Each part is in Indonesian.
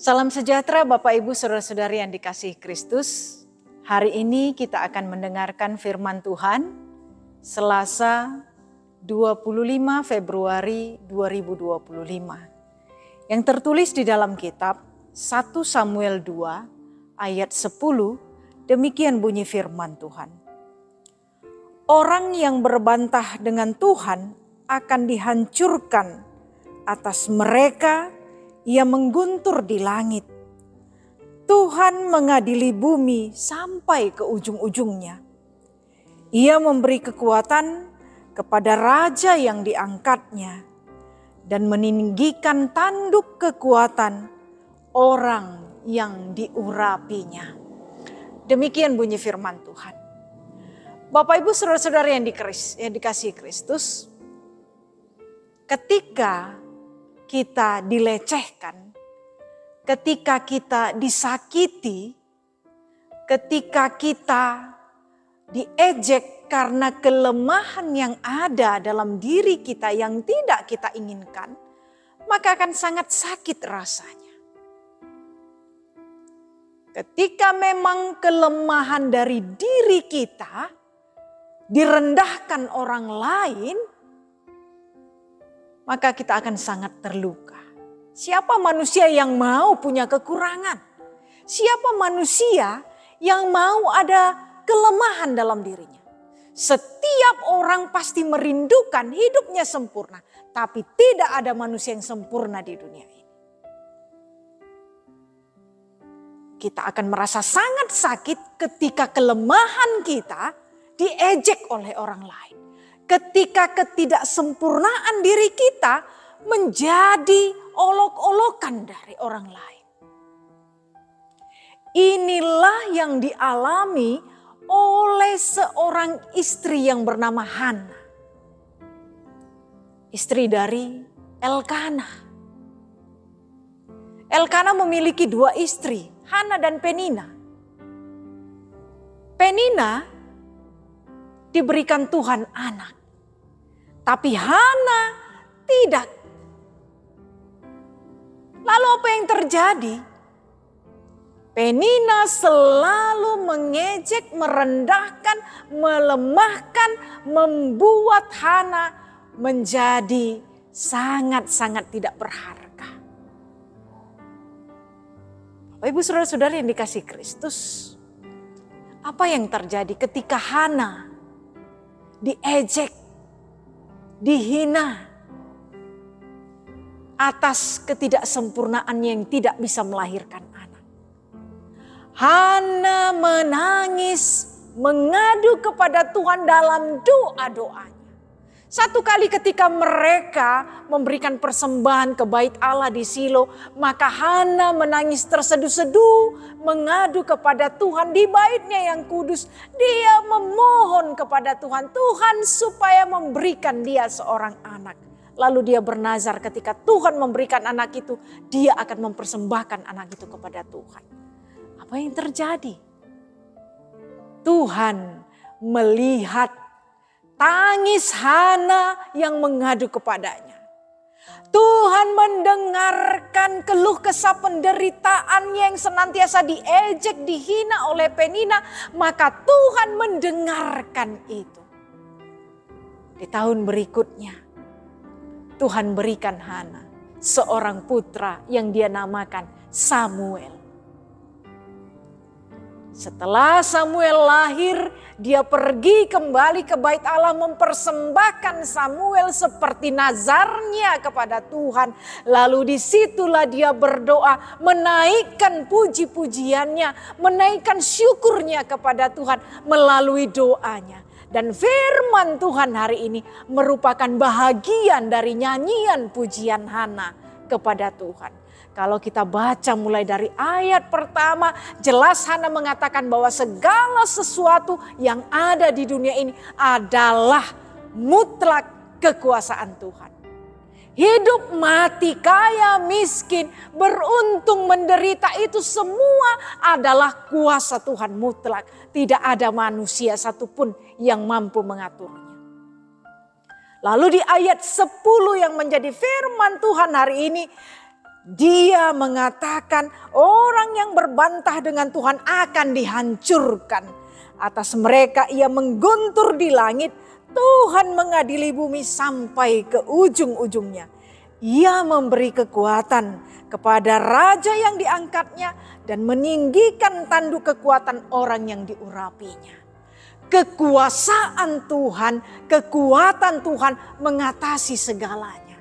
Salam sejahtera Bapak Ibu Saudara-saudari yang dikasihi Kristus. Hari ini kita akan mendengarkan firman Tuhan Selasa 25 Februari 2025. Yang tertulis di dalam kitab 1 Samuel 2 ayat 10, demikian bunyi firman Tuhan. Orang yang berbantah dengan Tuhan akan dihancurkan, atas mereka Ia mengguntur di langit. Tuhan mengadili bumi sampai ke ujung-ujungnya. Ia memberi kekuatan kepada raja yang diangkatnya dan meninggikan tanduk kekuatan orang yang diurapinya. Demikian bunyi firman Tuhan. Bapak Ibu Saudara-saudara yang dikasihi Kristus, ketika kita dilecehkan, ketika kita disakiti, ketika kita diejek karena kelemahan yang ada dalam diri kita yang tidak kita inginkan, maka akan sangat sakit rasanya. Ketika memang kelemahan dari diri kita direndahkan orang lain, maka kita akan sangat terluka. Siapa manusia yang mau punya kekurangan? Siapa manusia yang mau ada kelemahan dalam dirinya? Setiap orang pasti merindukan hidupnya sempurna, tapi tidak ada manusia yang sempurna di dunia ini. Kita akan merasa sangat sakit ketika kelemahan kita diejek oleh orang lain. Ketika ketidaksempurnaan diri kita menjadi olok-olokan dari orang lain. Inilah yang dialami oleh seorang istri yang bernama Hana. Istri dari Elkana. Elkana memiliki dua istri, Hana dan Penina. Penina diberikan Tuhan anak. Tapi Hana tidak. Lalu apa yang terjadi? Penina selalu mengejek, merendahkan, melemahkan, membuat Hana menjadi sangat-sangat tidak berharga. Bapak Ibu Saudara-saudari yang dikasihi Kristus, apa yang terjadi ketika Hana diejek, dihina atas ketidaksempurnaannya yang tidak bisa melahirkan anak. Hana menangis, mengadu kepada Tuhan dalam doa-doanya. Satu kali ketika mereka memberikan persembahan ke bait Allah di Silo, maka Hana menangis terseduh-seduh, mengadu kepada Tuhan di baitnya yang kudus. Dia memohon kepada Tuhan, Tuhan supaya memberikan dia seorang anak. Lalu dia bernazar ketika Tuhan memberikan anak itu, dia akan mempersembahkan anak itu kepada Tuhan. Apa yang terjadi? Tuhan melihat tangis Hana yang mengadu kepadanya. Tuhan mendengarkan keluh kesah penderitaannya yang senantiasa diejek, dihina oleh Penina. Maka Tuhan mendengarkan itu. Di tahun berikutnya, Tuhan berikan Hana seorang putra yang dia namakan Samuel. Setelah Samuel lahir, dia pergi kembali ke bait Allah mempersembahkan Samuel seperti nazarnya kepada Tuhan. Lalu disitulah dia berdoa, menaikkan puji-pujiannya, menaikkan syukurnya kepada Tuhan melalui doanya. Dan firman Tuhan hari ini merupakan bahagian dari nyanyian pujian Hana kepada Tuhan. Kalau kita baca mulai dari ayat pertama, jelas Hana mengatakan bahwa segala sesuatu yang ada di dunia ini adalah mutlak kekuasaan Tuhan. Hidup, mati, kaya, miskin, beruntung, menderita, itu semua adalah kuasa Tuhan mutlak. Tidak ada manusia satupun yang mampu mengaturnya. Lalu di ayat 10 yang menjadi firman Tuhan hari ini, Dia mengatakan orang yang berbantah dengan Tuhan akan dihancurkan. Atas mereka ia mengguntur di langit. Tuhan mengadili bumi sampai ke ujung-ujungnya. Ia memberi kekuatan kepada raja yang diangkatnya dan meninggikan tanduk kekuatan orang yang diurapinya. Kekuasaan Tuhan, kekuatan Tuhan mengatasi segalanya.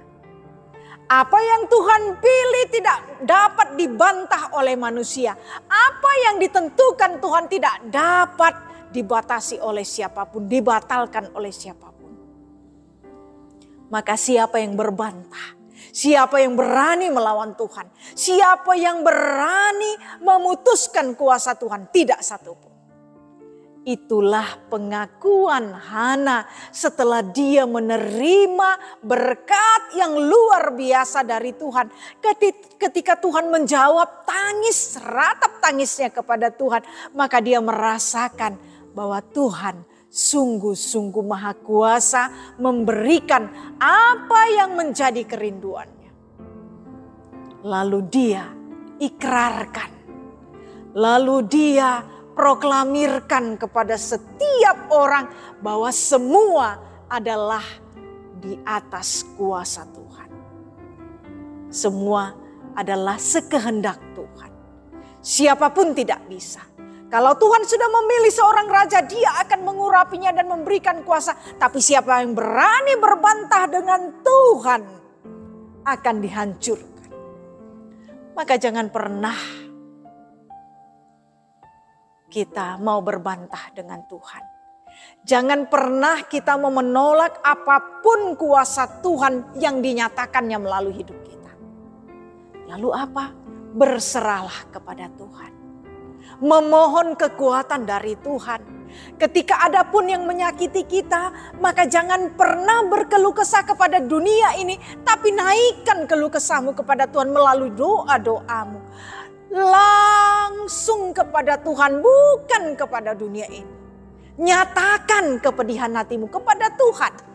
Apa yang Tuhan pilih tidak dapat dibantah oleh manusia. Apa yang ditentukan Tuhan tidak dapat dibatasi oleh siapapun, dibatalkan oleh siapapun. Maka siapa yang berbantah? Siapa yang berani melawan Tuhan? Siapa yang berani memutuskan kuasa Tuhan? Tidak satupun. Itulah pengakuan Hana setelah dia menerima berkat yang luar biasa dari Tuhan. Ketika Tuhan menjawab tangis, ratap tangisnya kepada Tuhan, maka dia merasakan bahwa Tuhan sungguh-sungguh maha kuasa memberikan apa yang menjadi kerinduannya. Lalu dia ikrarkan, lalu dia proklamirkan kepada setiap orang bahwa semua adalah di atas kuasa Tuhan. Semua adalah sekehendak Tuhan. Siapapun tidak bisa. Kalau Tuhan sudah memilih seorang raja, dia akan mengurapinya dan memberikan kuasa. Tapi siapa yang berani berbantah dengan Tuhan akan dihancurkan. Maka jangan pernah kita mau berbantah dengan Tuhan. Jangan pernah kita mau menolak apapun kuasa Tuhan yang dinyatakannya melalui hidup kita. Lalu apa? Berserahlah kepada Tuhan. Memohon kekuatan dari Tuhan. Ketika ada pun yang menyakiti kita, maka jangan pernah berkeluh kesah kepada dunia ini, tapi naikkan keluh kesahmu kepada Tuhan melalui doa-doamu. Langsung kepada Tuhan, bukan kepada dunia ini. Nyatakan kepedihan hatimu kepada Tuhan.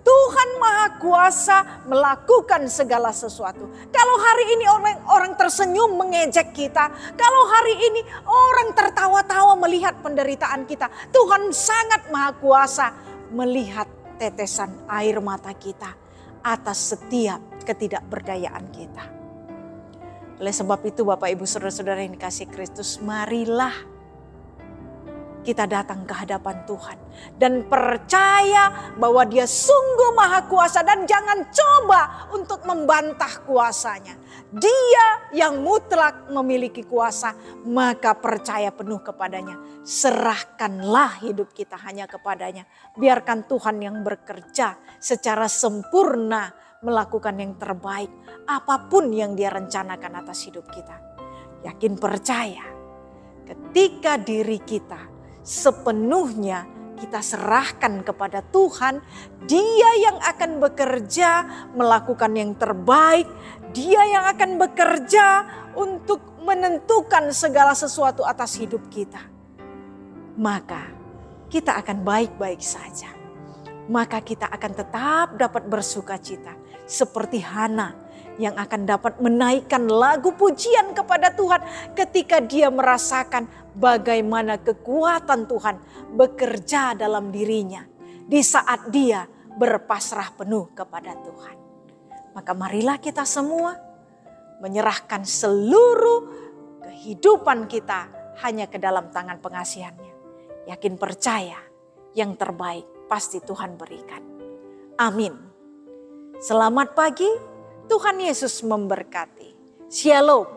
Tuhan Maha Kuasa melakukan segala sesuatu. Kalau hari ini orang tersenyum mengejek kita, kalau hari ini orang tertawa-tawa melihat penderitaan kita, Tuhan sangat Maha Kuasa melihat tetesan air mata kita atas setiap ketidakberdayaan kita. Oleh sebab itu Bapak Ibu Saudara-saudara yang dikasihi Kristus, marilah kita datang ke hadapan Tuhan. Dan percaya bahwa Dia sungguh Maha Kuasa dan jangan coba untuk membantah kuasanya. Dia yang mutlak memiliki kuasa, maka percaya penuh kepadanya. Serahkanlah hidup kita hanya kepadanya. Biarkan Tuhan yang bekerja secara sempurna melakukan yang terbaik. Apapun yang Dia rencanakan atas hidup kita. Yakin percaya ketika diri kita sepenuhnya kita serahkan kepada Tuhan, Dia yang akan bekerja melakukan yang terbaik. Dia yang akan bekerja untuk menentukan segala sesuatu atas hidup kita. Maka kita akan baik-baik saja. Maka kita akan tetap dapat bersuka cita. Seperti Hana yang akan dapat menaikkan lagu pujian kepada Tuhan ketika dia merasakan bagaimana kekuatan Tuhan bekerja dalam dirinya di saat dia berpasrah penuh kepada Tuhan. Maka marilah kita semua menyerahkan seluruh kehidupan kita hanya ke dalam tangan pengasihannya. Yakin percaya yang terbaik pasti Tuhan berikan. Amin. Selamat pagi, Tuhan Yesus memberkati. Shalom.